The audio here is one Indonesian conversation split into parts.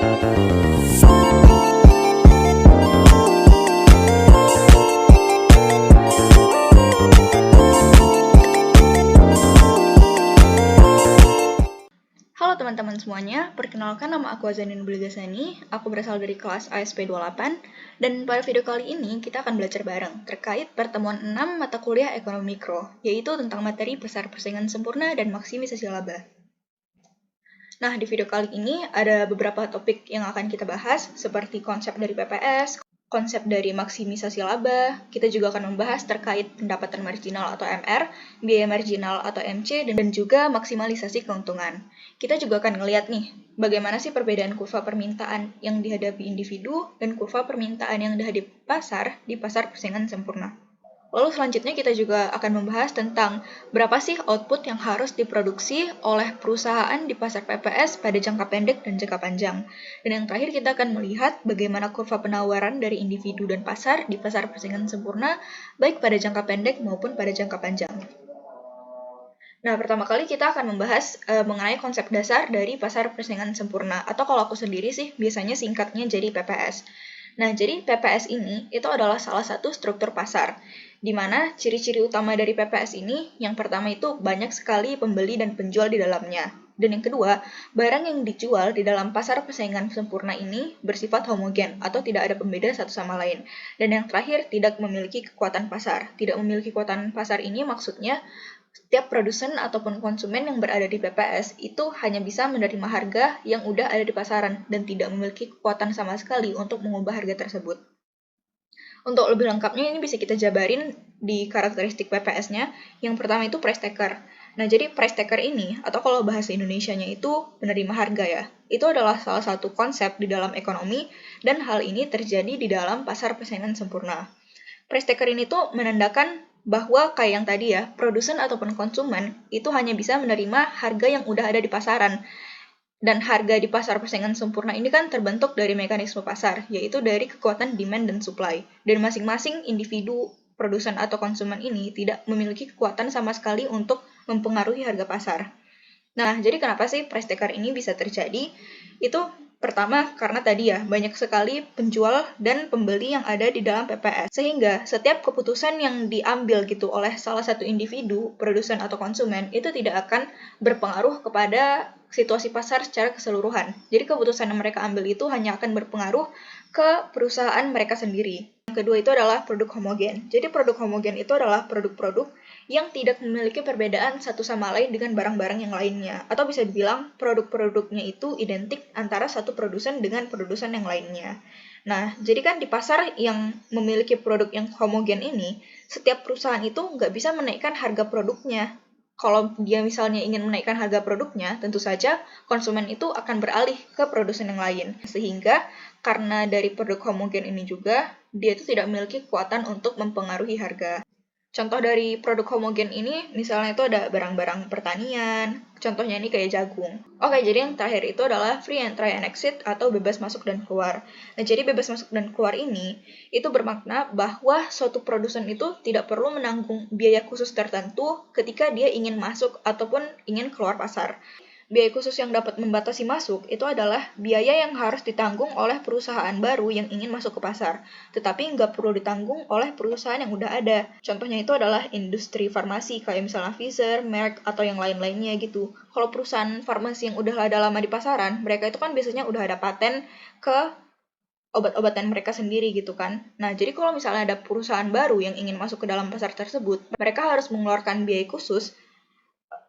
Halo teman-teman semuanya, perkenalkan nama aku Azanin Bulgasani, aku berasal dari kelas ASP 28, dan pada video kali ini kita akan belajar bareng terkait pertemuan 6 mata kuliah ekonomi mikro, yaitu tentang materi pasar persaingan sempurna dan maksimisasi laba. Nah, di video kali ini ada beberapa topik yang akan kita bahas, seperti konsep dari PPS, konsep dari maksimisasi laba, kita juga akan membahas terkait pendapatan marginal atau MR, biaya marginal atau MC, dan juga maksimalisasi keuntungan. Kita juga akan ngeliat nih, bagaimana sih perbedaan kurva permintaan yang dihadapi individu dan kurva permintaan yang dihadapi di pasar persaingan sempurna. Lalu selanjutnya kita juga akan membahas tentang berapa sih output yang harus diproduksi oleh perusahaan di pasar PPS pada jangka pendek dan jangka panjang. Dan yang terakhir kita akan melihat bagaimana kurva penawaran dari individu dan pasar di pasar persaingan sempurna, baik pada jangka pendek maupun pada jangka panjang. Nah, pertama kali kita akan membahas mengenai konsep dasar dari pasar persaingan sempurna, atau kalau aku sendiri sih biasanya singkatnya jadi PPS. Nah, jadi PPS ini itu adalah salah satu struktur pasar, di mana ciri-ciri utama dari PPS ini, yang pertama itu banyak sekali pembeli dan penjual di dalamnya. Dan yang kedua, barang yang dijual di dalam pasar persaingan sempurna ini bersifat homogen atau tidak ada pembeda satu sama lain. Dan yang terakhir, tidak memiliki kekuatan pasar. Tidak memiliki kekuatan pasar ini maksudnya setiap produsen ataupun konsumen yang berada di PPS itu hanya bisa menerima harga yang udah ada di pasaran dan tidak memiliki kekuatan sama sekali untuk mengubah harga tersebut. Untuk lebih lengkapnya ini bisa kita jabarin di karakteristik PPS-nya. Yang pertama itu price taker. Nah, jadi price taker ini, atau kalau bahasa Indonesianya itu penerima harga ya, itu adalah salah satu konsep di dalam ekonomi dan hal ini terjadi di dalam pasar persaingan sempurna. Price taker ini tuh menandakan bahwa kayak yang tadi ya, produsen ataupun konsumen itu hanya bisa menerima harga yang udah ada di pasaran. Dan harga di pasar persaingan sempurna ini kan terbentuk dari mekanisme pasar, yaitu dari kekuatan demand dan supply. Dan masing-masing individu, produsen atau konsumen ini tidak memiliki kekuatan sama sekali untuk mempengaruhi harga pasar. Nah, jadi kenapa sih price taker ini bisa terjadi? Itu pertama, karena tadi ya, banyak sekali penjual dan pembeli yang ada di dalam PPS. Sehingga setiap keputusan yang diambil gitu oleh salah satu individu, produsen atau konsumen, itu tidak akan berpengaruh kepada situasi pasar secara keseluruhan. Jadi keputusan yang mereka ambil itu hanya akan berpengaruh ke perusahaan mereka sendiri. Yang kedua itu adalah produk homogen. Jadi produk homogen itu adalah produk-produk yang tidak memiliki perbedaan satu sama lain dengan barang-barang yang lainnya. Atau bisa dibilang produk-produknya itu identik antara satu produsen dengan produsen yang lainnya. Nah, jadi kan di pasar yang memiliki produk yang homogen ini, setiap perusahaan itu nggak bisa menaikkan harga produknya. Kalau dia misalnya ingin menaikkan harga produknya, tentu saja konsumen itu akan beralih ke produsen yang lain. Sehingga karena dari produk homogen ini juga, dia itu tidak memiliki kekuatan untuk mempengaruhi harga. Contoh dari produk homogen ini, misalnya itu ada barang-barang pertanian, contohnya ini kayak jagung. Oke, jadi yang terakhir itu adalah free entry and exit atau bebas masuk dan keluar. Nah, jadi bebas masuk dan keluar ini, itu bermakna bahwa suatu produsen itu tidak perlu menanggung biaya khusus tertentu ketika dia ingin masuk ataupun ingin keluar pasar. Biaya khusus yang dapat membatasi masuk itu adalah biaya yang harus ditanggung oleh perusahaan baru yang ingin masuk ke pasar, tetapi nggak perlu ditanggung oleh perusahaan yang udah ada. Contohnya itu adalah industri farmasi, kayak misalnya Pfizer, Merck, atau yang lain-lainnya gitu. Kalau perusahaan farmasi yang udah ada lama di pasaran, mereka itu kan biasanya udah ada paten ke obat-obatan mereka sendiri gitu kan. Nah, jadi kalau misalnya ada perusahaan baru yang ingin masuk ke dalam pasar tersebut, mereka harus mengeluarkan biaya khusus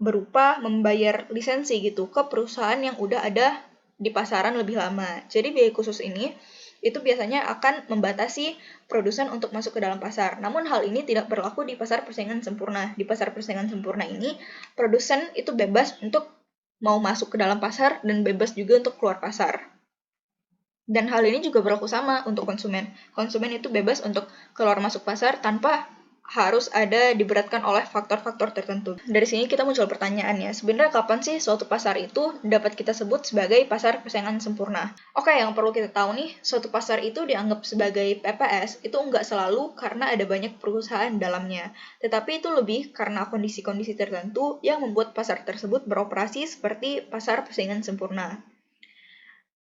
berupa membayar lisensi gitu ke perusahaan yang udah ada di pasaran lebih lama. Jadi biaya khusus ini itu biasanya akan membatasi produsen untuk masuk ke dalam pasar. Namun hal ini tidak berlaku di pasar persaingan sempurna. Di pasar persaingan sempurna ini, produsen itu bebas untuk mau masuk ke dalam pasar dan bebas juga untuk keluar pasar. Dan hal ini juga berlaku sama untuk konsumen. Konsumen itu bebas untuk keluar masuk pasar tanpa harus ada diberatkan oleh faktor-faktor tertentu. Dari sini kita muncul pertanyaannya, sebenarnya kapan sih suatu pasar itu dapat kita sebut sebagai pasar persaingan sempurna? Oke, yang perlu kita tahu nih, suatu pasar itu dianggap sebagai PPS itu enggak selalu karena ada banyak perusahaan dalamnya, tetapi itu lebih karena kondisi-kondisi tertentu yang membuat pasar tersebut beroperasi seperti pasar persaingan sempurna.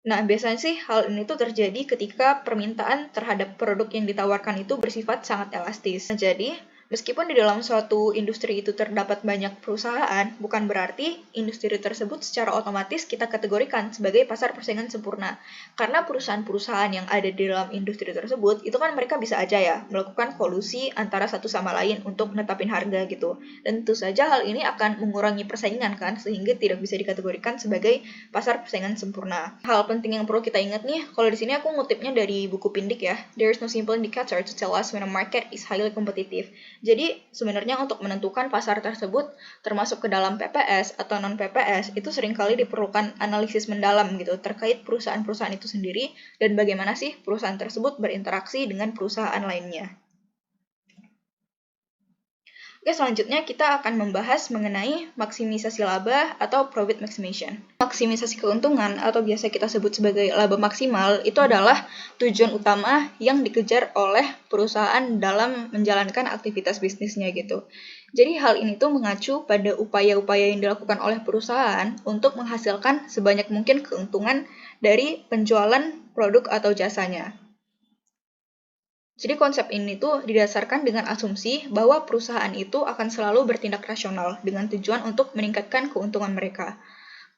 Nah, biasanya sih hal ini tuh terjadi ketika permintaan terhadap produk yang ditawarkan itu bersifat sangat elastis. Nah, jadi, meskipun di dalam suatu industri itu terdapat banyak perusahaan, bukan berarti industri tersebut secara otomatis kita kategorikan sebagai pasar persaingan sempurna. Karena perusahaan-perusahaan yang ada di dalam industri tersebut, itu kan mereka bisa aja ya melakukan kolusi antara satu sama lain untuk netapin harga gitu. Dan tentu saja hal ini akan mengurangi persaingan kan, sehingga tidak bisa dikategorikan sebagai pasar persaingan sempurna. Hal penting yang perlu kita ingat nih, kalau di sini aku ngutipnya dari buku Pindik ya. There is no simple indicator to tell us when a market is highly competitive. Jadi, sebenarnya untuk menentukan pasar tersebut, termasuk ke dalam PPS atau non-PPS, itu seringkali diperlukan analisis mendalam gitu, terkait perusahaan-perusahaan itu sendiri, dan bagaimana sih perusahaan tersebut berinteraksi dengan perusahaan lainnya. Oke, selanjutnya kita akan membahas mengenai maksimisasi laba atau profit maximization. Maksimisasi keuntungan atau biasa kita sebut sebagai laba maksimal itu adalah tujuan utama yang dikejar oleh perusahaan dalam menjalankan aktivitas bisnisnya gitu. Jadi hal ini tuh mengacu pada upaya-upaya yang dilakukan oleh perusahaan untuk menghasilkan sebanyak mungkin keuntungan dari penjualan produk atau jasanya. Jadi konsep ini tuh didasarkan dengan asumsi bahwa perusahaan itu akan selalu bertindak rasional dengan tujuan untuk meningkatkan keuntungan mereka.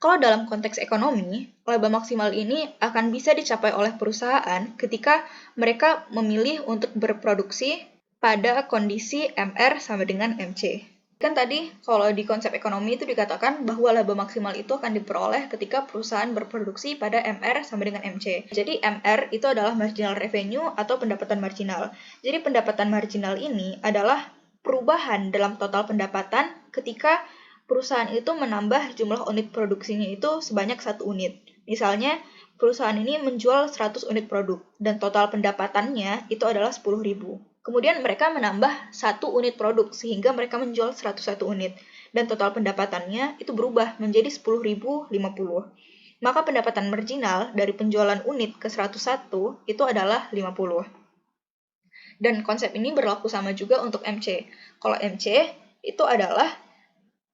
Kalau dalam konteks ekonomi, laba maksimal ini akan bisa dicapai oleh perusahaan ketika mereka memilih untuk berproduksi pada kondisi MR sama dengan MC. Kan tadi kalau di konsep ekonomi itu dikatakan bahwa laba maksimal itu akan diperoleh ketika perusahaan berproduksi pada MR sama dengan MC. Jadi MR itu adalah marginal revenue atau pendapatan marginal. Jadi pendapatan marginal ini adalah perubahan dalam total pendapatan ketika perusahaan itu menambah jumlah unit produksinya itu sebanyak 1 unit. Misalnya, perusahaan ini menjual 100 unit produk dan total pendapatannya itu adalah 10.000. Kemudian mereka menambah 1 unit produk sehingga mereka menjual 101 unit dan total pendapatannya itu berubah menjadi 10.050. Maka pendapatan marginal dari penjualan unit ke 101 itu adalah 50. Dan konsep ini berlaku sama juga untuk MC. Kalau MC itu adalah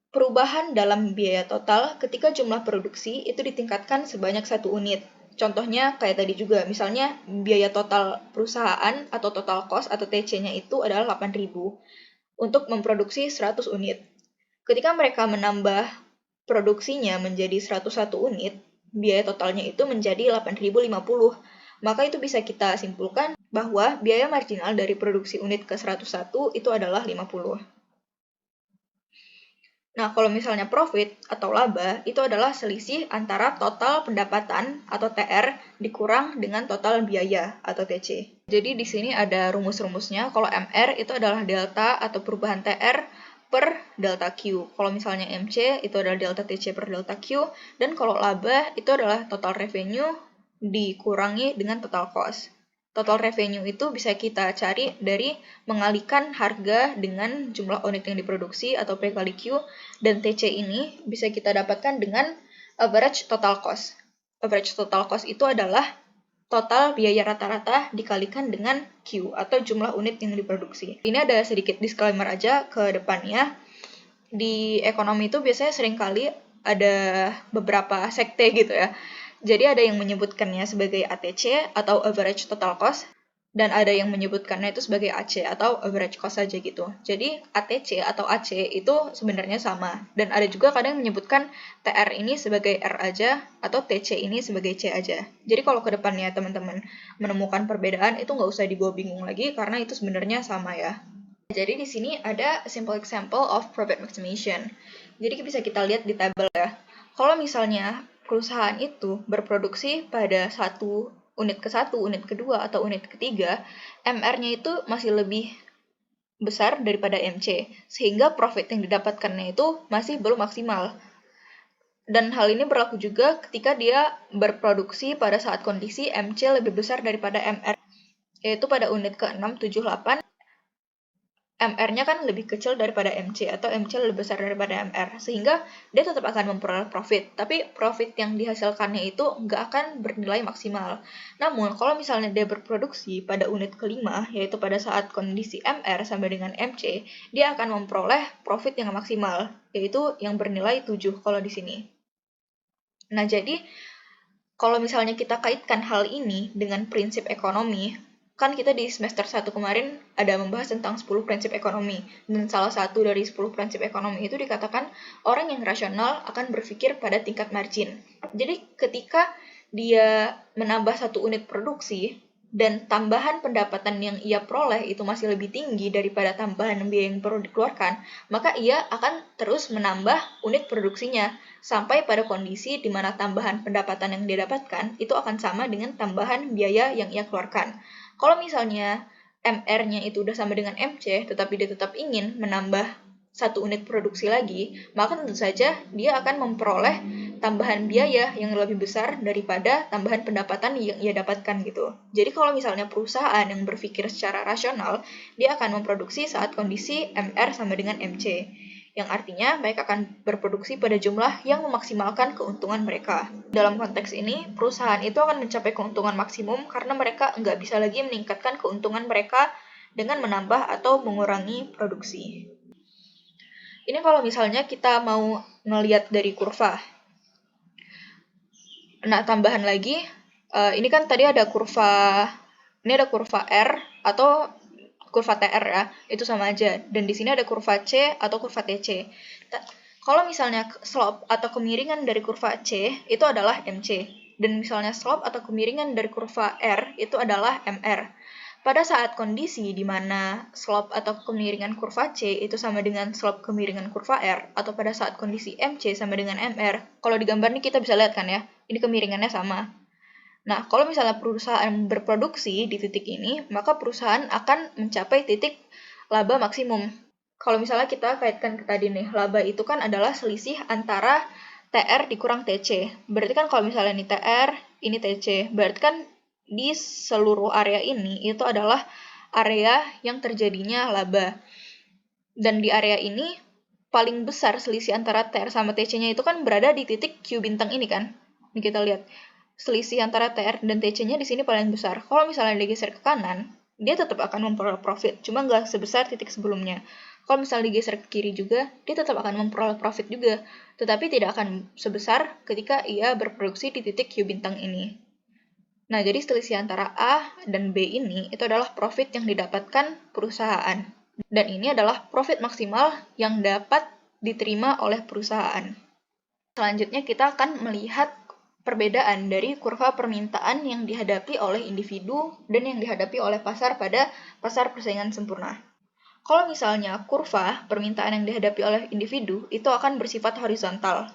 perubahan dalam biaya total ketika jumlah produksi itu ditingkatkan sebanyak 1 unit. Contohnya kayak tadi juga, misalnya biaya total perusahaan atau total cost atau TC-nya itu adalah 8.000 untuk memproduksi 100 unit. Ketika mereka menambah produksinya menjadi 101 unit, biaya totalnya itu menjadi 8.050. Maka itu bisa kita simpulkan bahwa biaya marginal dari produksi unit ke 101 itu adalah 50. Nah, kalau misalnya profit atau laba, itu adalah selisih antara total pendapatan atau TR dikurang dengan total biaya atau TC. Jadi di sini ada rumus-rumusnya. Kalau MR itu adalah delta atau perubahan TR per delta Q. Kalau misalnya MC itu adalah delta TC per delta Q. Dan kalau laba itu adalah total revenue dikurangi dengan total cost. Total revenue itu bisa kita cari dari mengalihkan harga dengan jumlah unit yang diproduksi atau P kali Q, dan TC ini bisa kita dapatkan dengan average total cost. Average total cost itu adalah total biaya rata-rata dikalikan dengan Q atau jumlah unit yang diproduksi. Ini ada sedikit disclaimer aja ke depannya. Di ekonomi itu biasanya seringkali ada beberapa sekte gitu ya. Jadi ada yang menyebutkannya sebagai ATC atau average total cost, dan ada yang menyebutkannya itu sebagai AC atau average cost saja gitu. Jadi ATC atau AC itu sebenarnya sama. Dan ada juga kadang yang menyebutkan TR ini sebagai R aja atau TC ini sebagai C aja. Jadi kalau ke depannya teman-teman menemukan perbedaan itu nggak usah dibawa bingung lagi karena itu sebenarnya sama ya. Jadi di sini ada simple example of profit maximization. Jadi bisa kita lihat di tabel ya. Kalau misalnya perusahaan itu berproduksi pada unit ke-1, unit kedua, atau unit ketiga, MR-nya itu masih lebih besar daripada MC, sehingga profit yang didapatkannya itu masih belum maksimal. Dan hal ini berlaku juga ketika dia berproduksi pada saat kondisi MC lebih besar daripada MR, yaitu pada unit ke-6, 7, 8, MR-nya kan lebih kecil daripada MC atau MC lebih besar daripada MR, sehingga dia tetap akan memperoleh profit, tapi profit yang dihasilkannya itu nggak akan bernilai maksimal. Namun, kalau misalnya dia berproduksi pada unit kelima, yaitu pada saat kondisi MR sama dengan MC, dia akan memperoleh profit yang maksimal, yaitu yang bernilai 7 kalau di sini. Nah, jadi Kalau misalnya kita kaitkan hal ini dengan prinsip ekonomi, kan kita di semester 1 kemarin ada membahas tentang 10 prinsip ekonomi, dan salah satu dari 10 prinsip ekonomi itu dikatakan orang yang rasional akan berpikir pada tingkat margin. Jadi ketika dia menambah satu unit produksi, dan tambahan pendapatan yang ia peroleh itu masih lebih tinggi daripada tambahan biaya yang perlu dikeluarkan, maka ia akan terus menambah unit produksinya sampai pada kondisi di mana tambahan pendapatan yang dia dapatkan itu akan sama dengan tambahan biaya yang ia keluarkan. Kalau misalnya MR-nya itu udah sama dengan MC, tetapi dia tetap ingin menambah satu unit produksi lagi, maka tentu saja dia akan memperoleh tambahan biaya yang lebih besar daripada tambahan pendapatan yang ia dapatkan gitu. Jadi kalau misalnya perusahaan yang berpikir secara rasional, dia akan memproduksi saat kondisi MR sama dengan MC, yang artinya mereka akan berproduksi pada jumlah yang memaksimalkan keuntungan mereka. Dalam konteks ini, perusahaan itu akan mencapai keuntungan maksimum karena mereka nggak bisa lagi meningkatkan keuntungan mereka dengan menambah atau mengurangi produksi. Ini kalau misalnya kita mau ngelihat dari kurva. Nah, tambahan lagi, ini kan tadi ada kurva, ini ada kurva R atau kurva TR ya, itu sama aja. Dan di sini ada kurva C atau kurva TC. Kalau misalnya slope atau kemiringan dari kurva C itu adalah MC. Dan misalnya slope atau kemiringan dari kurva R itu adalah MR. Pada saat kondisi di mana slope atau kemiringan kurva C itu sama dengan slope kemiringan kurva R, atau pada saat kondisi MC sama dengan MR, kalau di gambar ini kita bisa lihat kan ya, ini kemiringannya sama. Nah, kalau misalnya perusahaan berproduksi di titik ini, maka perusahaan akan mencapai titik laba maksimum. Kalau misalnya kita kaitkan ke tadi nih, laba itu kan adalah selisih antara TR dikurang TC. Berarti kan kalau misalnya ini TR, ini TC, berarti kan di seluruh area ini itu adalah area yang terjadinya laba. Dan di area ini paling besar selisih antara TR sama TC-nya itu kan berada di titik Q bintang ini kan. Ini kita lihat. Selisih antara TR dan TC-nya di sini paling besar. Kalau misalnya digeser ke kanan, dia tetap akan memperoleh profit, cuma nggak sebesar titik sebelumnya. Kalau misalnya digeser ke kiri juga, dia tetap akan memperoleh profit juga, tetapi tidak akan sebesar ketika ia berproduksi di titik Q bintang ini. Nah, jadi selisih antara A dan B ini itu adalah profit yang didapatkan perusahaan. Dan ini adalah profit maksimal yang dapat diterima oleh perusahaan. Selanjutnya kita akan melihat perbedaan dari kurva permintaan yang dihadapi oleh individu dan yang dihadapi oleh pasar pada pasar persaingan sempurna. Kalau misalnya kurva permintaan yang dihadapi oleh individu itu akan bersifat horizontal.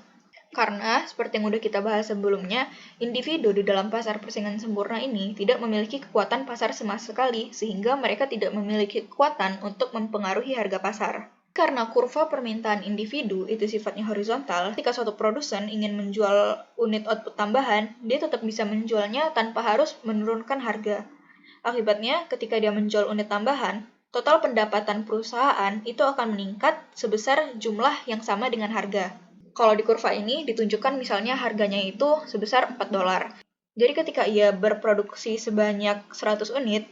Karena, seperti yang udah kita bahas sebelumnya, individu di dalam pasar persaingan sempurna ini tidak memiliki kekuatan pasar sama sekali, sehingga mereka tidak memiliki kekuatan untuk mempengaruhi harga pasar. Karena kurva permintaan individu itu sifatnya horizontal, ketika suatu produsen ingin menjual unit output tambahan, dia tetap bisa menjualnya tanpa harus menurunkan harga. Akibatnya, ketika dia menjual unit tambahan, total pendapatan perusahaan itu akan meningkat sebesar jumlah yang sama dengan harga. Kalau di kurva ini ditunjukkan misalnya harganya itu sebesar $4. Jadi ketika ia berproduksi sebanyak 100 unit,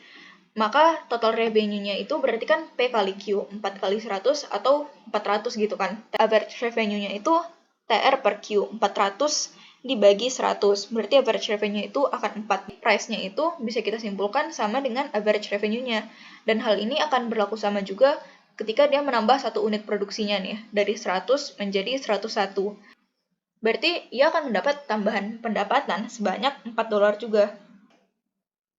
maka total revenue-nya itu berarti kan P kali Q, 4 kali 100 atau 400 gitu kan. Average revenue-nya itu TR per Q, 400 dibagi 100. Berarti average revenue itu akan 4. Price-nya itu bisa kita simpulkan sama dengan average revenue-nya. Dan hal ini akan berlaku sama juga ketika dia menambah satu unit produksinya nih, dari 100 menjadi 101. Berarti ia akan mendapat tambahan pendapatan sebanyak $4 juga.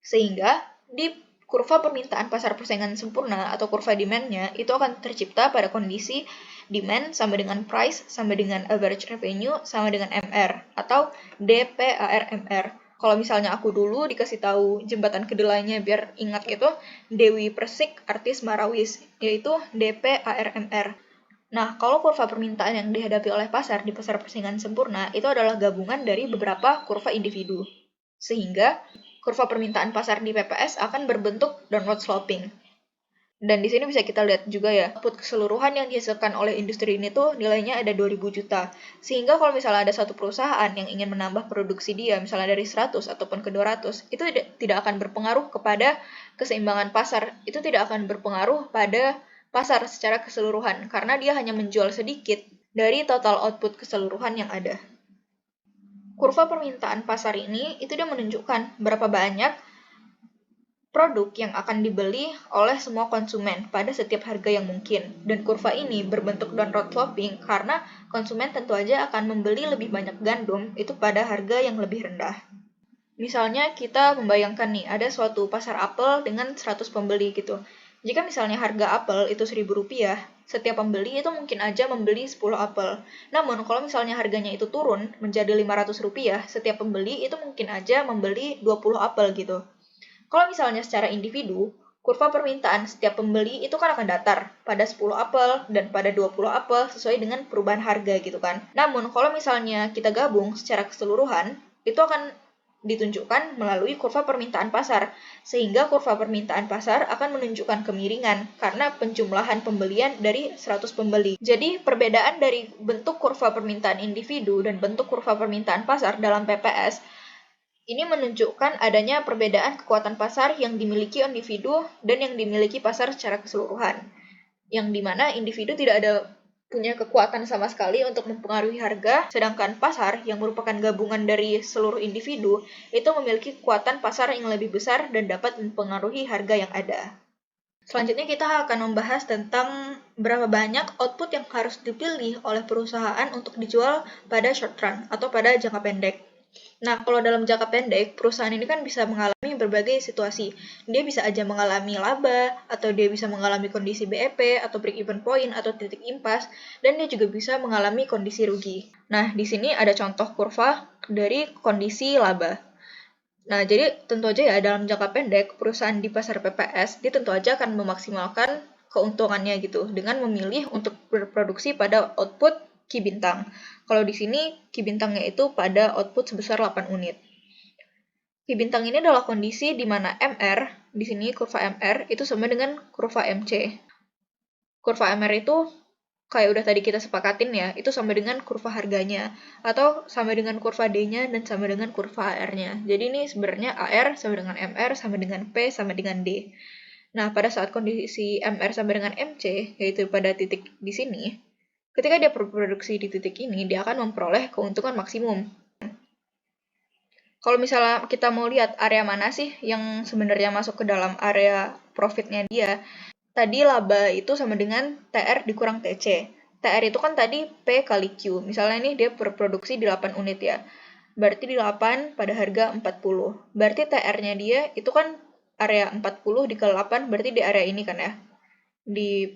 Sehingga di kurva permintaan pasar persaingan sempurna atau kurva demand-nya itu akan tercipta pada kondisi demand sama dengan price sama dengan average revenue sama dengan MR atau DPARMR. Kalau misalnya aku dulu dikasih tahu jembatan kedelainya biar ingat gitu, Dewi Persik artis Marawis, yaitu DPARMR. Nah, kalau kurva permintaan yang dihadapi oleh pasar di pasar persaingan sempurna itu adalah gabungan dari beberapa kurva individu. Sehingga kurva permintaan pasar di PPS akan berbentuk downward sloping. Dan di sini bisa kita lihat juga ya, output keseluruhan yang dihasilkan oleh industri ini tuh nilainya ada 2.000 juta. Sehingga kalau misalnya ada satu perusahaan yang ingin menambah produksi dia, misalnya dari 100 ataupun ke 200, itu tidak akan berpengaruh kepada keseimbangan pasar. Itu tidak akan berpengaruh pada pasar secara keseluruhan, karena dia hanya menjual sedikit dari total output keseluruhan yang ada. Kurva permintaan pasar ini itu dia menunjukkan berapa banyak produk yang akan dibeli oleh semua konsumen pada setiap harga yang mungkin. Dan kurva ini berbentuk downward sloping karena konsumen tentu aja akan membeli lebih banyak gandum itu pada harga yang lebih rendah. Misalnya kita membayangkan nih, ada suatu pasar apel dengan 100 pembeli gitu. Jika misalnya harga apel itu Rp1.000, setiap pembeli itu mungkin aja membeli 10 apel. Namun kalau misalnya harganya itu turun menjadi Rp500, setiap pembeli itu mungkin aja membeli 20 apel gitu. Kalau misalnya secara individu, kurva permintaan setiap pembeli itu kan akan datar pada 10 apel dan pada 20 apel sesuai dengan perubahan harga gitu kan. Namun kalau misalnya kita gabung secara keseluruhan, itu akan ditunjukkan melalui kurva permintaan pasar, sehingga kurva permintaan pasar akan menunjukkan kemiringan karena penjumlahan pembelian dari 100 pembeli. Jadi perbedaan dari bentuk kurva permintaan individu dan bentuk kurva permintaan pasar dalam PPS ini menunjukkan adanya perbedaan kekuatan pasar yang dimiliki individu dan yang dimiliki pasar secara keseluruhan. Yang dimana individu tidak ada punya kekuatan sama sekali untuk mempengaruhi harga, sedangkan pasar yang merupakan gabungan dari seluruh individu itu memiliki kekuatan pasar yang lebih besar dan dapat mempengaruhi harga yang ada. Selanjutnya kita akan membahas tentang berapa banyak output yang harus dipilih oleh perusahaan untuk dijual pada short run atau pada jangka pendek. Nah, kalau dalam jangka pendek, perusahaan ini kan bisa mengalami berbagai situasi. Dia bisa aja mengalami laba, atau dia bisa mengalami kondisi BEP, atau break-even point, atau titik impas, dan dia juga bisa mengalami kondisi rugi. Nah, di sini ada contoh kurva dari kondisi laba. Nah, jadi tentu aja ya dalam jangka pendek, perusahaan di pasar PPS, dia tentu aja akan memaksimalkan keuntungannya gitu, dengan memilih untuk berproduksi pada output Ki bintang. Kalau di sini Ki bintangnya itu pada output sebesar 8 unit. Ki bintang ini adalah kondisi di mana MR, di sini kurva MR itu sama dengan kurva MC. Kurva MR itu kayak udah tadi kita sepakatin ya, itu sama dengan kurva harganya, atau sama dengan kurva D-nya dan sama dengan kurva AR-nya. Jadi ini sebenarnya AR sama dengan MR sama dengan P sama dengan D. Nah, pada saat kondisi MR sama dengan MC, yaitu pada titik di sini, ketika dia berproduksi di titik ini, dia akan memperoleh keuntungan maksimum. Kalau misalnya kita mau lihat area mana sih yang sebenarnya masuk ke dalam area profitnya dia, tadi laba itu sama dengan TR dikurang TC. TR itu kan tadi P kali Q. Misalnya nih dia berproduksi di 8 unit ya. Berarti di 8 pada harga 40. Berarti TR-nya dia itu kan area 40 dikali 8, berarti di area ini kan ya. Di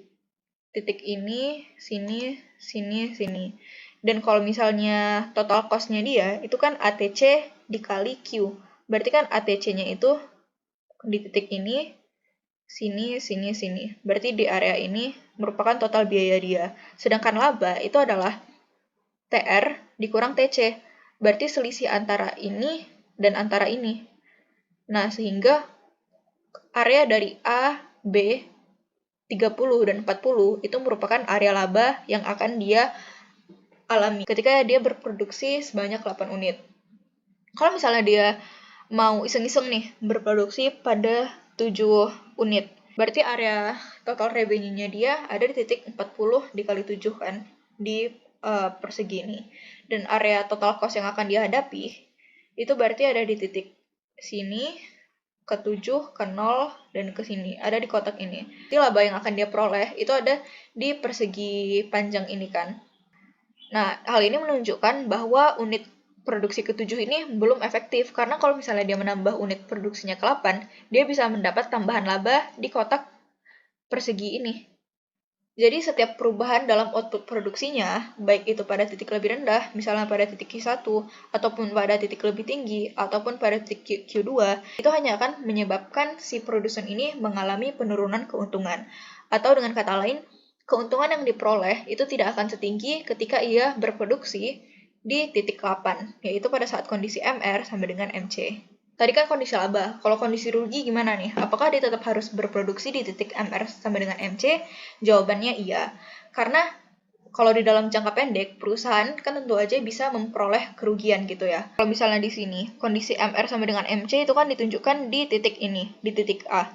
titik ini, sini, sini, sini. Dan kalau misalnya total cost-nya dia, itu kan ATC dikali Q. Berarti kan ATC-nya itu di titik ini, sini, sini, sini. Berarti di area ini merupakan total biaya dia. Sedangkan laba itu adalah TR dikurang TC. Berarti selisih antara ini dan antara ini. Nah, sehingga area dari A, B, 30 dan 40 itu merupakan area laba yang akan dia alami ketika dia berproduksi sebanyak 8 unit. Kalau misalnya dia mau iseng-iseng nih berproduksi pada 7 unit, berarti area total revenue-nya dia ada di titik 40 dikali 7 kan, di persegi ini. Dan area total cost yang akan dia hadapi, itu berarti ada di titik sini, ke 7, ke 0, dan ke sini. Ada di kotak ini. Jadi laba yang akan dia peroleh itu ada di persegi panjang ini kan. Nah, hal ini menunjukkan bahwa unit produksi ke-7 ini belum efektif, karena kalau misalnya dia menambah unit produksinya ke 8, dia bisa mendapat tambahan laba di kotak persegi ini. Jadi setiap perubahan dalam output produksinya, baik itu pada titik lebih rendah, misalnya pada titik Q1, ataupun pada titik lebih tinggi, ataupun pada titik Q2, itu hanya akan menyebabkan si produsen ini mengalami penurunan keuntungan. Atau dengan kata lain, keuntungan yang diperoleh itu tidak akan setinggi ketika ia berproduksi di titik 8, yaitu pada saat kondisi MR sama dengan MC. Tadi kan kondisi laba. Kalau kondisi rugi gimana nih? Apakah dia tetap harus berproduksi di titik MR sama dengan MC? Jawabannya iya. Karena kalau di dalam jangka pendek, perusahaan kan tentu aja bisa memperoleh kerugian gitu ya. Kalau misalnya di sini, kondisi MR sama dengan MC itu kan ditunjukkan di titik ini, di titik A.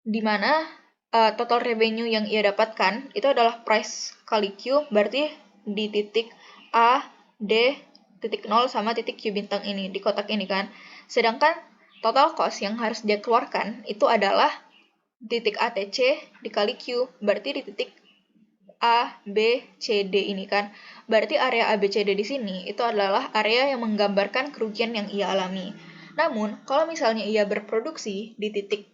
Di mana total revenue yang ia dapatkan itu adalah price kali Q, berarti di titik A, D, titik 0 sama titik Q bintang ini, di kotak ini kan. Sedangkan total cost yang harus dia keluarkan itu adalah titik ATC dikali Q, berarti di titik A, B, C, D ini kan. Berarti area A, B, C, D di sini itu adalah area yang menggambarkan kerugian yang ia alami. Namun, kalau misalnya ia berproduksi di titik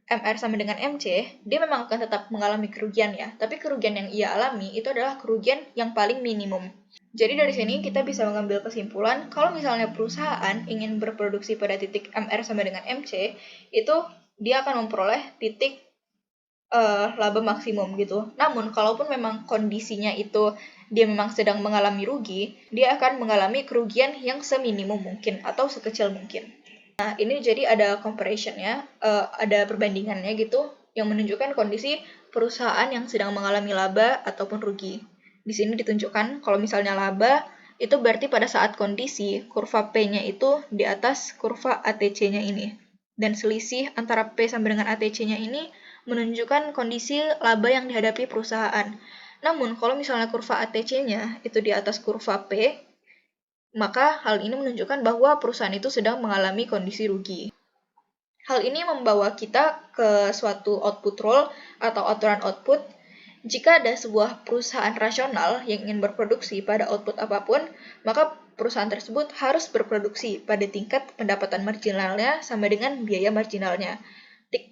MR sama dengan MC, dia memang akan tetap mengalami kerugian ya. Tapi kerugian yang ia alami itu adalah kerugian yang paling minimum. Jadi dari sini kita bisa mengambil kesimpulan kalau misalnya perusahaan ingin berproduksi pada titik MR sama dengan MC, itu dia akan memperoleh titik laba maksimum gitu. Namun, kalaupun memang kondisinya itu dia memang sedang mengalami rugi, dia akan mengalami kerugian yang seminimum mungkin atau sekecil mungkin. Nah, ini jadi ada comparison-nya, ada perbandingannya gitu, yang menunjukkan kondisi perusahaan yang sedang mengalami laba ataupun rugi. Di sini ditunjukkan kalau misalnya laba, itu berarti pada saat kondisi kurva P-nya itu di atas kurva ATC-nya ini. Dan selisih antara P sama dengan ATC-nya ini menunjukkan kondisi laba yang dihadapi perusahaan. Namun, kalau misalnya kurva ATC-nya itu di atas kurva P, maka hal ini menunjukkan bahwa perusahaan itu sedang mengalami kondisi rugi. Hal ini membawa kita ke suatu output rule atau aturan output. Jika ada sebuah perusahaan rasional yang ingin berproduksi pada output apapun, maka perusahaan tersebut harus berproduksi pada tingkat pendapatan marginalnya sama dengan biaya marginalnya.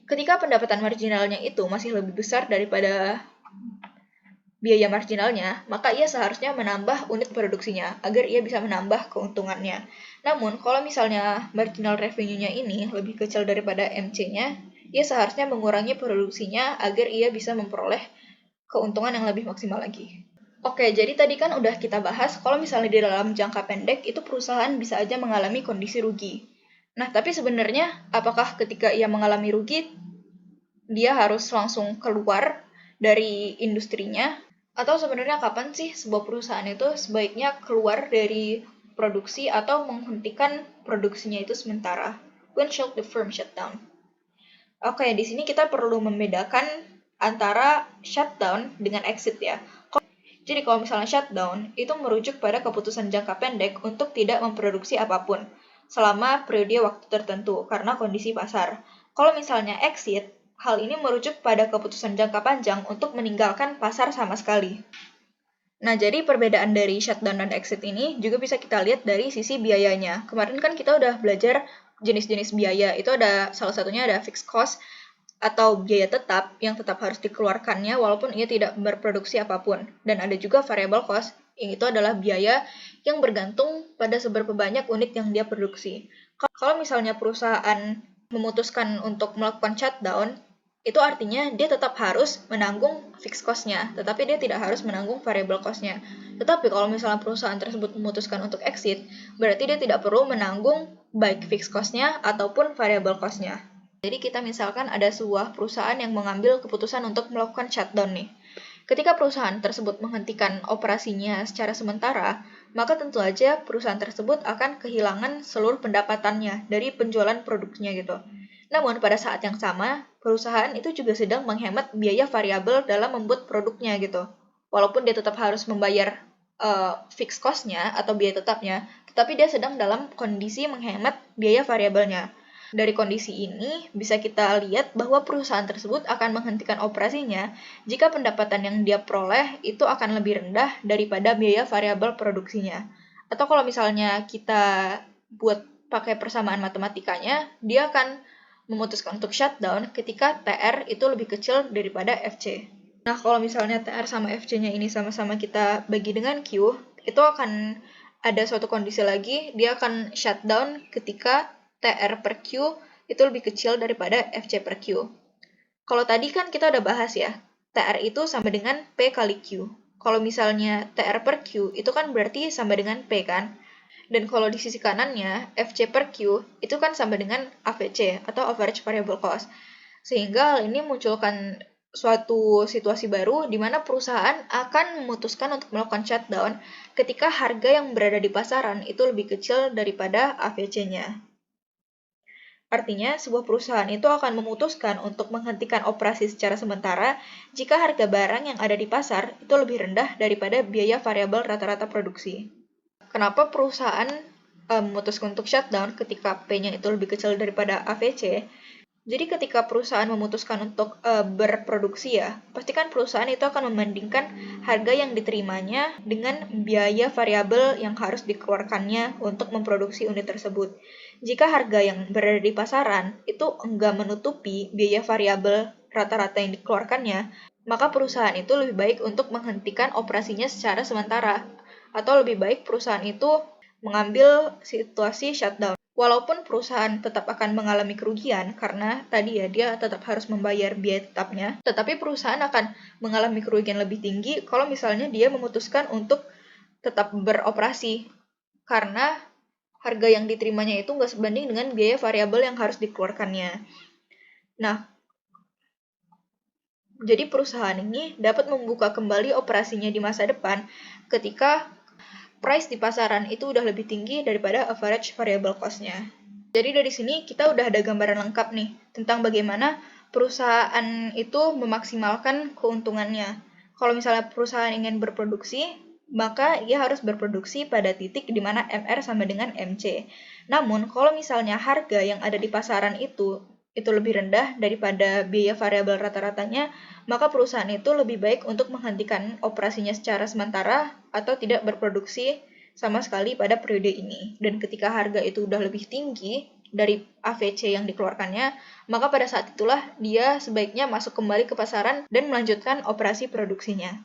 Ketika pendapatan marginalnya itu masih lebih besar daripada biaya marginalnya, maka ia seharusnya menambah unit produksinya agar ia bisa menambah keuntungannya. Namun, kalau misalnya marginal revenue-nya ini lebih kecil daripada MC-nya, ia seharusnya mengurangi produksinya agar ia bisa memperoleh keuntungan yang lebih maksimal lagi. Oke, jadi tadi kan udah kita bahas kalau misalnya di dalam jangka pendek itu perusahaan bisa aja mengalami kondisi rugi. Nah, tapi sebenarnya apakah ketika ia mengalami rugi, dia harus langsung keluar dari industrinya? Atau sebenarnya kapan sih sebuah perusahaan itu sebaiknya keluar dari produksi atau menghentikan produksinya itu sementara? When should the firm shut down? Oke, di sini kita perlu membedakan antara shutdown dengan exit ya. Jadi kalau misalnya shutdown, itu merujuk pada keputusan jangka pendek untuk tidak memproduksi apapun selama periode waktu tertentu karena kondisi pasar. Kalau misalnya exit, hal ini merujuk pada keputusan jangka panjang untuk meninggalkan pasar sama sekali. Nah, jadi perbedaan dari shutdown dan exit ini juga bisa kita lihat dari sisi biayanya. Kemarin kan kita udah belajar jenis-jenis biaya. Itu ada salah satunya ada fixed cost atau biaya tetap yang tetap harus dikeluarkannya walaupun ia tidak berproduksi apapun. Dan ada juga variable cost, yang itu adalah biaya yang bergantung pada seberapa banyak unit yang dia produksi. Kalau misalnya perusahaan memutuskan untuk melakukan shutdown, itu artinya dia tetap harus menanggung fixed cost-nya, tetapi dia tidak harus menanggung variable cost-nya. Tetapi kalau misalnya perusahaan tersebut memutuskan untuk exit, berarti dia tidak perlu menanggung baik fixed cost-nya ataupun variable cost-nya. Jadi kita misalkan ada sebuah perusahaan yang mengambil keputusan untuk melakukan shutdown nih. Ketika perusahaan tersebut menghentikan operasinya secara sementara, maka tentu aja perusahaan tersebut akan kehilangan seluruh pendapatannya dari penjualan produknya gitu. Namun pada saat yang sama, perusahaan itu juga sedang menghemat biaya variabel dalam membuat produknya gitu. Walaupun dia tetap harus membayar fixed cost-nya atau biaya tetapnya, tetapi dia sedang dalam kondisi menghemat biaya variabelnya. Dari kondisi ini, bisa kita lihat bahwa perusahaan tersebut akan menghentikan operasinya jika pendapatan yang dia peroleh itu akan lebih rendah daripada biaya variabel produksinya. Atau kalau misalnya kita buat pakai persamaan matematikanya, dia akan memutuskan untuk shutdown ketika TR itu lebih kecil daripada FC. Nah, kalau misalnya TR sama FC-nya ini sama-sama kita bagi dengan Q, itu akan ada suatu kondisi lagi, dia akan shutdown ketika TR per Q itu lebih kecil daripada FC per Q. Kalau tadi kan kita udah bahas ya, TR itu sama dengan P kali Q. Kalau misalnya TR per Q itu kan berarti sama dengan P kan? Dan kalau di sisi kanannya, FC per Q itu kan sama dengan AVC atau Average Variable Cost. Sehingga hal ini munculkan suatu situasi baru di mana perusahaan akan memutuskan untuk melakukan shutdown ketika harga yang berada di pasaran itu lebih kecil daripada AVC-nya. Artinya, sebuah perusahaan itu akan memutuskan untuk menghentikan operasi secara sementara jika harga barang yang ada di pasar itu lebih rendah daripada biaya variabel rata-rata produksi. Kenapa perusahaan memutuskan untuk shutdown ketika P-nya itu lebih kecil daripada AVC? Jadi ketika perusahaan memutuskan untuk berproduksi ya, pastikan perusahaan itu akan membandingkan harga yang diterimanya dengan biaya variabel yang harus dikeluarkannya untuk memproduksi unit tersebut. Jika harga yang berada di pasaran itu enggak menutupi biaya variabel rata-rata yang dikeluarkannya, maka perusahaan itu lebih baik untuk menghentikan operasinya secara sementara, atau lebih baik perusahaan itu mengambil situasi shutdown. Walaupun perusahaan tetap akan mengalami kerugian karena tadi ya dia tetap harus membayar biaya tetapnya, tetapi perusahaan akan mengalami kerugian lebih tinggi kalau misalnya dia memutuskan untuk tetap beroperasi karena harga yang diterimanya itu nggak sebanding dengan biaya variabel yang harus dikeluarkannya. Nah, jadi perusahaan ini dapat membuka kembali operasinya di masa depan ketika price di pasaran itu udah lebih tinggi daripada average variable cost-nya. Jadi dari sini kita udah ada gambaran lengkap nih tentang bagaimana perusahaan itu memaksimalkan keuntungannya. Kalau misalnya perusahaan ingin berproduksi, maka ia harus berproduksi pada titik di mana MR sama dengan MC. Namun, kalau misalnya harga yang ada di pasaran itu lebih rendah daripada biaya variabel rata-ratanya, maka perusahaan itu lebih baik untuk menghentikan operasinya secara sementara atau tidak berproduksi sama sekali pada periode ini. Dan ketika harga itu udah lebih tinggi dari AVC yang dikeluarkannya, maka pada saat itulah dia sebaiknya masuk kembali ke pasaran dan melanjutkan operasi produksinya.